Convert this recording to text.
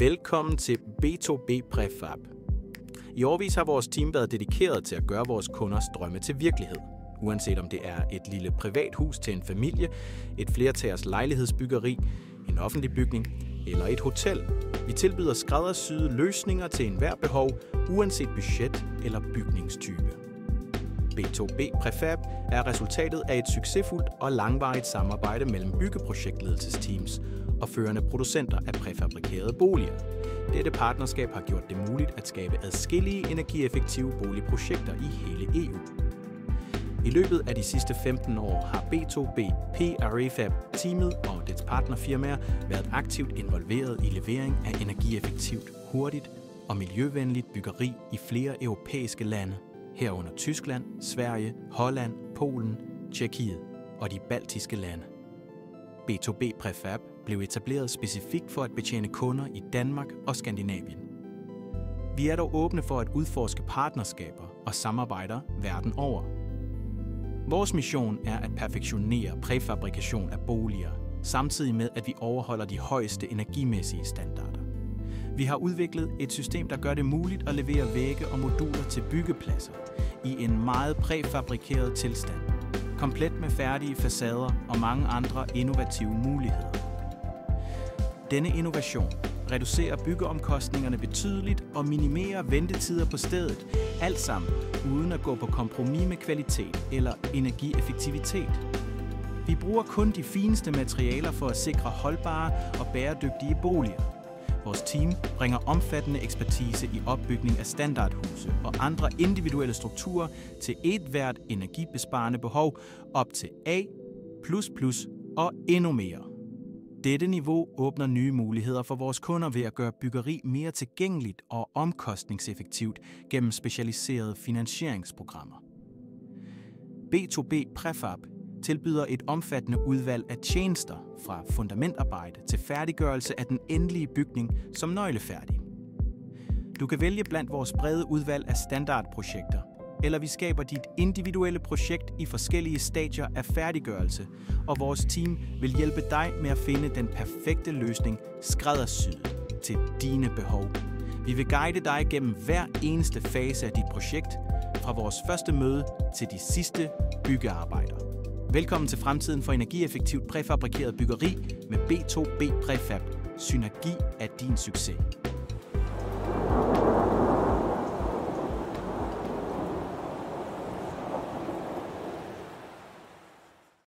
Velkommen til B2B Prefab. I årevis har vores team været dedikeret til at gøre vores kunders drømme til virkelighed. Uanset om det er et lille privat hus til en familie, et flertagers lejlighedsbyggeri, en offentlig bygning eller et hotel. Vi tilbyder skræddersyede løsninger til enhver behov, uanset budget eller bygningstype. B2B Prefab er resultatet af et succesfuldt og langvarigt samarbejde mellem byggeprojektledelsesteams og førende producenter af præfabrikerede boliger. Dette partnerskab har gjort det muligt at skabe adskillige energieffektive boligprojekter i hele EU. I løbet af de sidste 15 år har B2B Prefab-teamet og dets partnerfirmaer været aktivt involveret i levering af energieffektivt, hurtigt og miljøvenligt byggeri i flere europæiske lande, herunder Tyskland, Sverige, Holland, Polen, Tjekkiet og de baltiske lande. B2B Prefab blev etableret specifikt for at betjene kunder i Danmark og Skandinavien. Vi er dog åbne for at udforske partnerskaber og samarbejder verden over. Vores mission er at perfektionere præfabrikation af boliger, samtidig med at vi overholder de højeste energimæssige standarder. Vi har udviklet et system, der gør det muligt at levere vægge og moduler til byggepladser i en meget præfabrikeret tilstand, komplet med færdige facader og mange andre innovative muligheder. Denne innovation reducerer byggeomkostningerne betydeligt og minimerer ventetider på stedet, alt sammen uden at gå på kompromis med kvalitet eller energieffektivitet. Vi bruger kun de fineste materialer for at sikre holdbare og bæredygtige boliger. Vores team bringer omfattende ekspertise i opbygning af standardhuse og andre individuelle strukturer til hvert energibesparende behov op til A++ og endnu mere. Dette niveau åbner nye muligheder for vores kunder ved at gøre byggeri mere tilgængeligt og omkostningseffektivt gennem specialiserede finansieringsprogrammer. B2B Prefab tilbyder et omfattende udvalg af tjenester fra fundamentarbejde til færdiggørelse af den endelige bygning som nøglefærdig. Du kan vælge blandt vores brede udvalg af standardprojekter, eller vi skaber dit individuelle projekt i forskellige stadier af færdiggørelse, og vores team vil hjælpe dig med at finde den perfekte løsning skræddersyet til dine behov. Vi vil guide dig gennem hver eneste fase af dit projekt, fra vores første møde til de sidste byggearbejder. Velkommen til fremtiden for energieffektivt præfabrikeret byggeri med B2B Prefab. Synergi er din succes.